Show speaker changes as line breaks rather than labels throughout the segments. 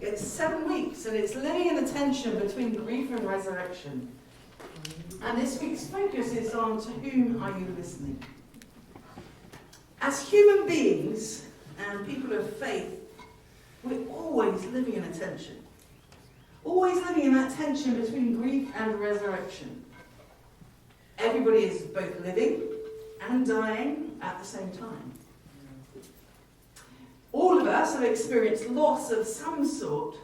It's 7 weeks, and it's living in the tension between grief and resurrection. And this week's focus is on to whom are you listening? As human beings and people of faith, we're always living in a tension. Always living in that tension between grief and resurrection. Everybody is both living and dying at the same time. All of us have experienced loss of some sort,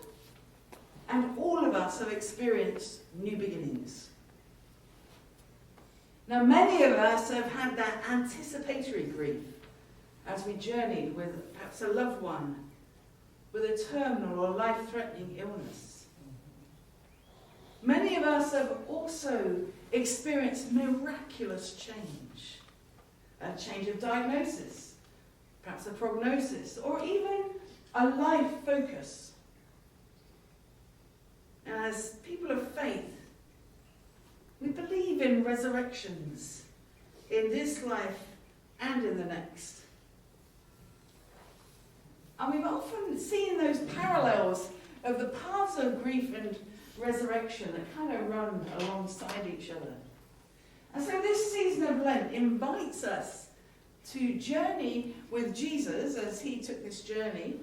and all of us have experienced new beginnings. Now, many of us have had that anticipatory grief as we journeyed with perhaps a loved one with a terminal or life-threatening illness. Many of us have also experienced miraculous change, a change of diagnosis, perhaps a prognosis, or even a life focus. As people of faith, we believe in resurrections in this life and in the next. And we've often seen those parallels of the paths of grief and resurrection that kind of run alongside each other. And so this season of Lent invites us to journey with Jesus as he took this journey,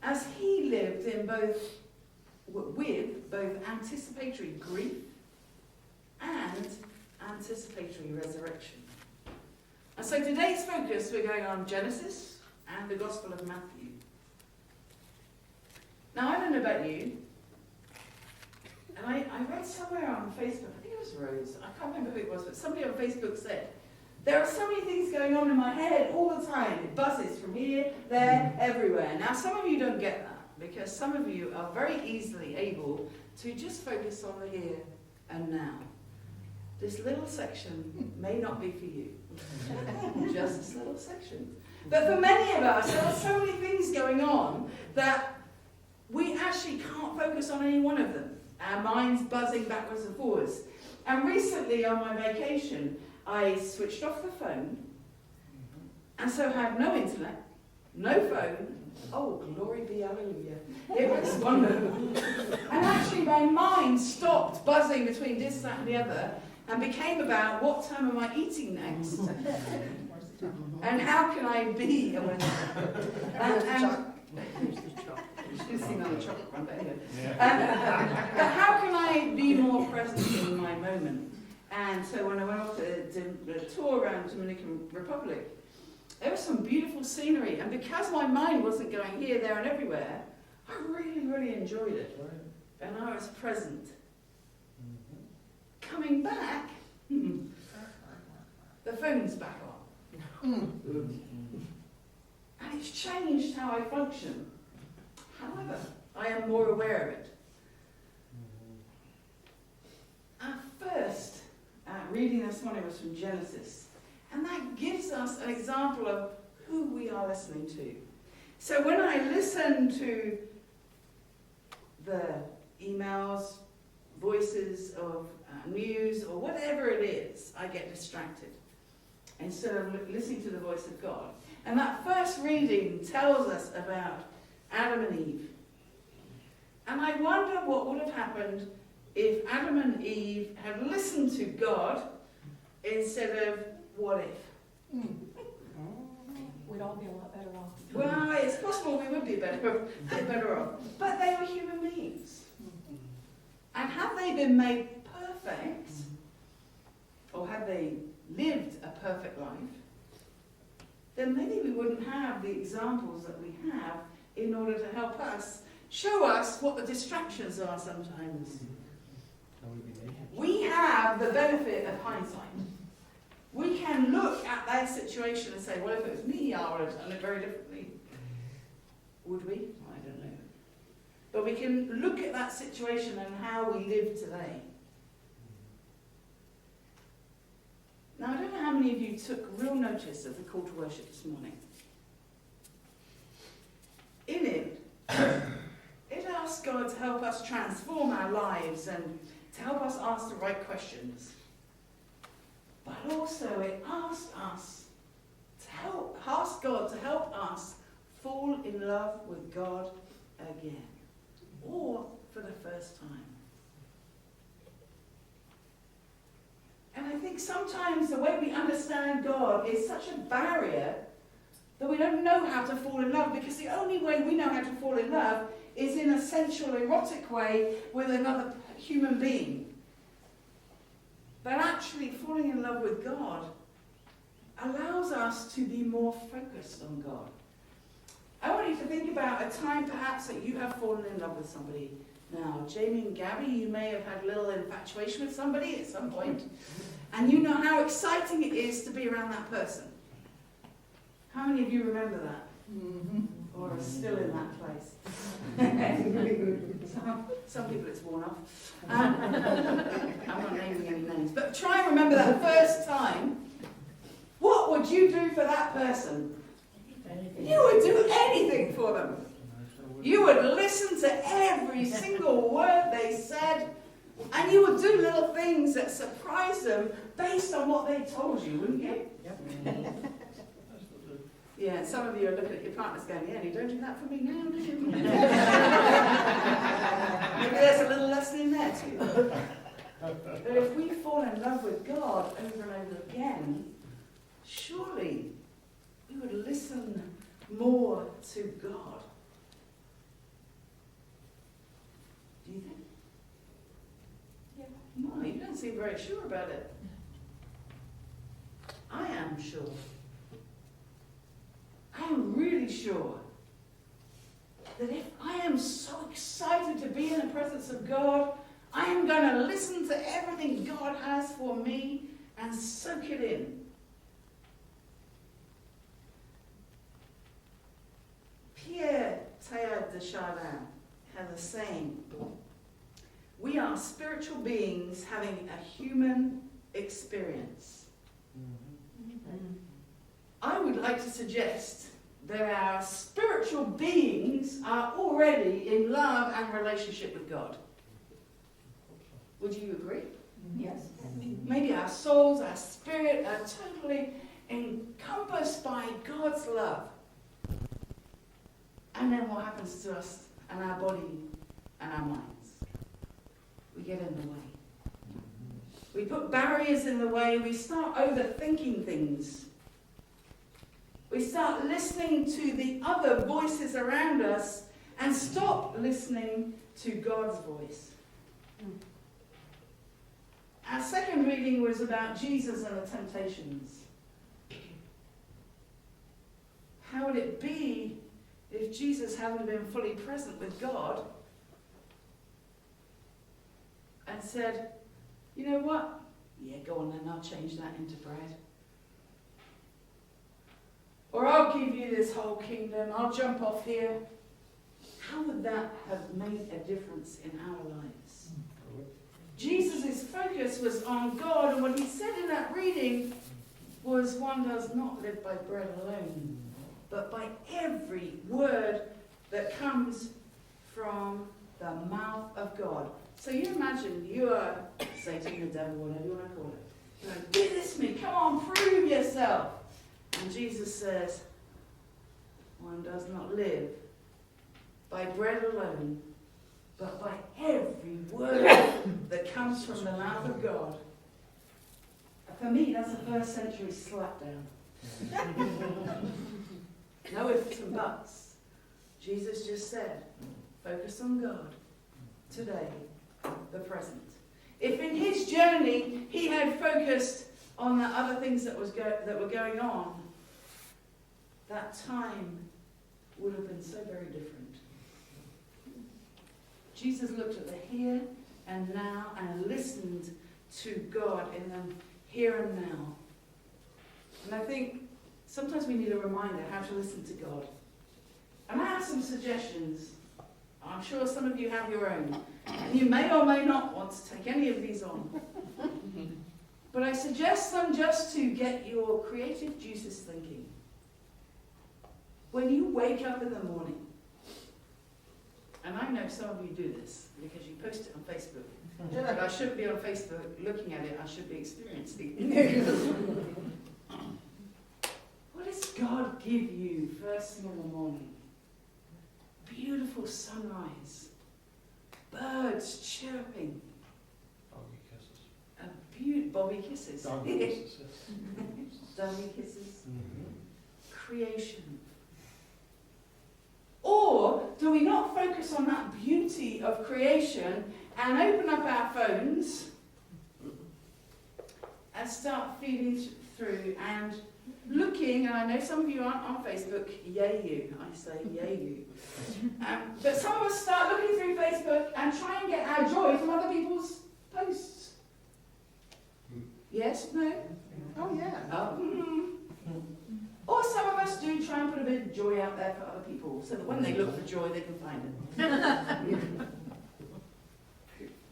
as he lived in with both anticipatory grief and anticipatory resurrection. And so today's focus, we're going on Genesis and the Gospel of Matthew. Now, I don't know about you, and I read somewhere on Facebook, I think it was Rose, I can't remember who it was, but somebody on Facebook said, there are so many things going on in my head all the time. It buzzes from here, there, everywhere. Now, some of you don't get that, because some of you are very easily able to just focus on the here and now. This little section may not be for you. Just this little section. But for many of us, there are so many things going on that we actually can't focus on any one of them. Our mind's buzzing backwards and forwards. And recently on my vacation, I switched off the phone, and so had no internet, no phone. Oh, glory be, hallelujah. It was wonderful. And actually my mind stopped buzzing between this, that and the other, and became about what time am I eating next? And how can I be? But how can I be more present in my moment? And so when I went off to tour around the Dominican Republic, there was some beautiful scenery. And because my mind wasn't going here, there, and everywhere, I really, really enjoyed it. And I was present. Coming back, the phone's back on. And it's changed how I function. However, I am more aware of it. At first, reading this morning was from Genesis, and that gives us an example of who we are listening to. So when I listen to the emails, voices of news, or whatever it is, I get distracted instead of listening to the voice of God. And that first reading tells us about Adam and Eve. And I wonder what would have happened if Adam and Eve had listened to God instead of what if.
We'd all be a lot better off.
Well, it's possible we would be better off. But they were human beings. And had they been made perfect, or had they lived a perfect life, then maybe we wouldn't have the examples that we have in order to help us, show us what the distractions are sometimes. We have the benefit of hindsight. We can look at that situation and say, well, if it was me, I would have done it very differently. Would we? I don't know. But we can look at that situation and how we live today. Now, I don't know how many of you took real notice of the call to worship this morning. In it, it asks God to help us transform our lives and to help us ask the right questions. But also it asks us to ask God to help us fall in love with God again, or for the first time. And I think sometimes the way we understand God is such a barrier that we don't know how to fall in love, because the only way we know how to fall in love is in a sensual, erotic way with another human being. But actually, falling in love with God allows us to be more focused on God. I want you to think about a time perhaps that you have fallen in love with somebody. Now, Jamie and Gabby, you may have had a little infatuation with somebody at some point, and you know how exciting it is to be around that person. How many of you remember that? Or are still in that place? Some people it's worn off. I'm not naming any names, but try and remember that first time. What would you do for that person? You would do anything for them. You would listen to every single word they said, and you would do little things that surprise them based on what they told you, wouldn't you? Yep. Yeah, some of you are looking at your partners going, yeah, you don't do that for me now, do you? Maybe there's a little lesson in there too. But if we fall in love with God over and over again, surely we would listen more to God. Do you think?
Yeah.
No, you don't seem very sure about it. I am sure. I am really sure that if I am so excited to be in the presence of God, I am going to listen to everything God has for me and soak it in. Pierre Teilhard de Chardin has a saying: we are spiritual beings having a human experience. I would like to suggest that our spiritual beings are already in love and relationship with God. Would you agree?
Yes.
Maybe our souls, our spirit are totally encompassed by God's love. And then what happens to us and our body and our minds? We get in the way. We put barriers in the way. We start overthinking things. We start listening to the other voices around us and stop listening to God's voice. Our second reading was about Jesus and the temptations. How would it be if Jesus hadn't been fully present with God and said, you know what? Yeah, go on then, I'll change that into bread. Or I'll give you this whole kingdom, I'll jump off here. How would that have made a difference in our lives? Jesus' focus was on God, and what he said in that reading was, one does not live by bread alone, but by every word that comes from the mouth of God. So you imagine you are Satan, the devil, whatever you want to call it. You're like, resist me, come on, prove yourself. And Jesus says, one does not live by bread alone, but by every word that comes from the mouth of God. For me, that's a first century slapdown. No ifs and buts. Jesus just said, focus on God today, the present. If in his journey he had focused on the other things that were going on, that time would have been so very different. Jesus looked at the here and now and listened to God in the here and now. And I think sometimes we need a reminder how to listen to God. And I have some suggestions. I'm sure some of you have your own. And you may or may not want to take any of these on. But I suggest them just to get your creative juices thinking. When you wake up in the morning, and I know some of you do this because you post it on Facebook, but I shouldn't be on Facebook looking at it, I should be experiencing it. What does God give you first thing in the morning? beautiful sunrise, birds chirping,
Doggy kisses.
Bobby kisses,
Doggy kisses, yes.
doggy kisses,
Mhm.
creation. Or do we not focus on that beauty of creation and open up our phones and start feeding through and looking, and I know some of you aren't on Facebook, yay you, I say yay you. But some of us start looking through Facebook and try and get our joy from other people's posts. Yes? No?
Oh, yeah.
Oh. Or some of us do try and put a bit of joy out there for other people, so that when they look for joy, they can find it.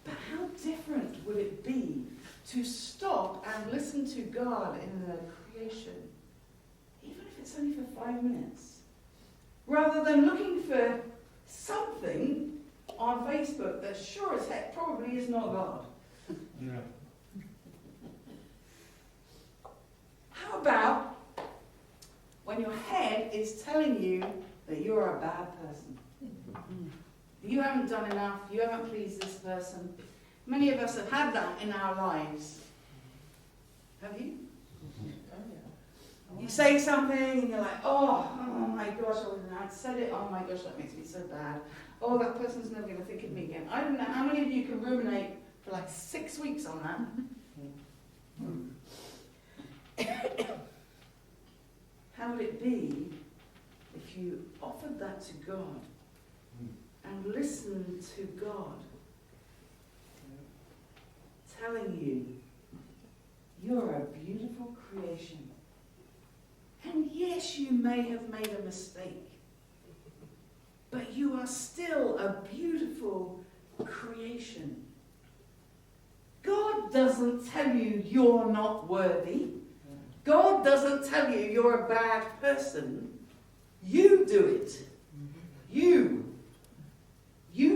But how different would it be to stop and listen to God in the creation, even if it's only for 5 minutes, rather than looking for something on Facebook that sure as heck probably is not God?
Yeah.
How about when your head is telling you that you're a bad person? You haven't done enough, you haven't pleased this person. Many of us have had that in our lives. Have you? You say something and you're like, oh my gosh, I wouldn't have said it, oh my gosh, that makes me so bad. Oh, that person's never going to think of me again. I don't know how many of you can ruminate for like 6 weeks on that. How would it be if you offered that to God and listened to God telling you, you're a beautiful creation. And yes, you may have made a mistake, but you are still a beautiful creation. God doesn't tell you you're not worthy. God doesn't tell you you're a bad person. You do it. You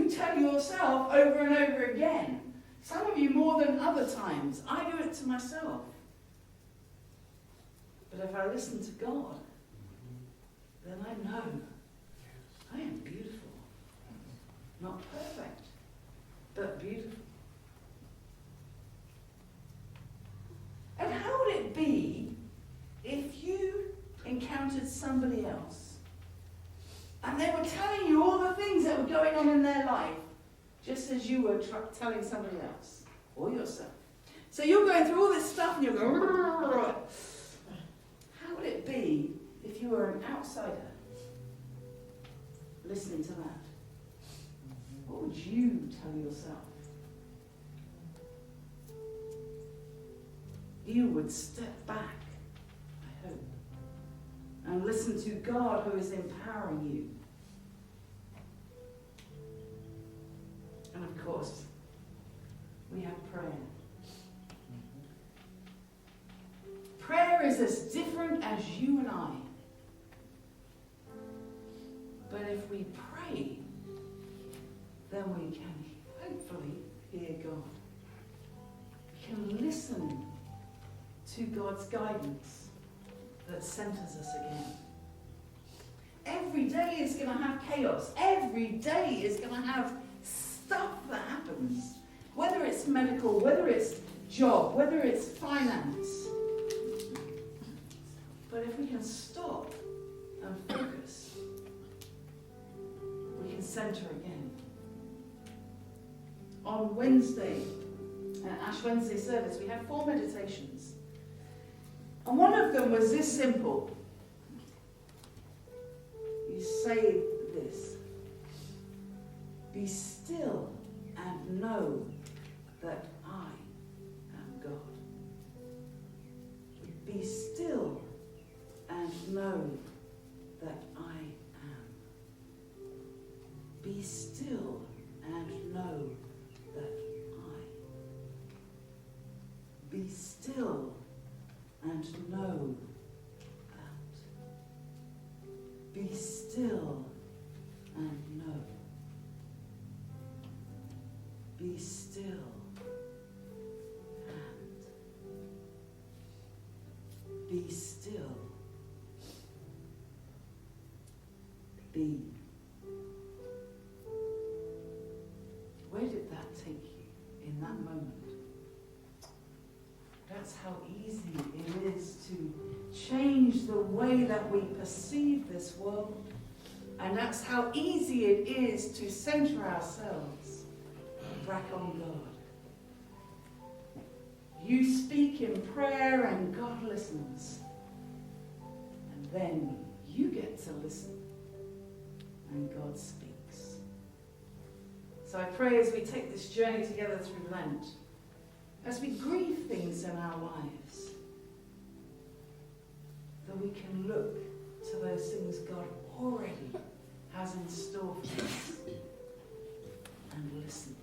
tell yourself over and over again. Some of you more than other times. I do it to myself. But if I listen to God, then I know I am beautiful. Not perfect, but beautiful. And how would it be if you encountered somebody else and they were telling you all the things that were going on in their life, just as you were telling somebody else or yourself? So you're going through all this stuff and you're going, how would it be if you were an outsider listening to that? What would you tell yourself? You would step back, I hope, and listen to God who is empowering you. And of course, we have prayer. Prayer is as different as you and I. But if we pray, then we can hopefully hear God. We can listen to God's guidance that centers us again. Every day is going to have chaos. Every day is going to have stuff that happens. Whether it's medical, whether it's job, whether it's finance. But if we can stop and focus, we can center again. On Wednesday, Ash Wednesday service, we had 4 meditations. And one of them was this simple. You say this: be still and know that I am God. Be still and know that I am. Be still and know that I. Be still and know that. Be still and know. Be still and. Be still. Be that moment. That's how easy it is to change the way that we perceive this world. And that's how easy it is to center ourselves back on God. You speak in prayer and God listens. And then you get to listen and God speaks. So I pray as we take this journey together through Lent, as we grieve things in our lives, that we can look to those things God already has in store for us and listen.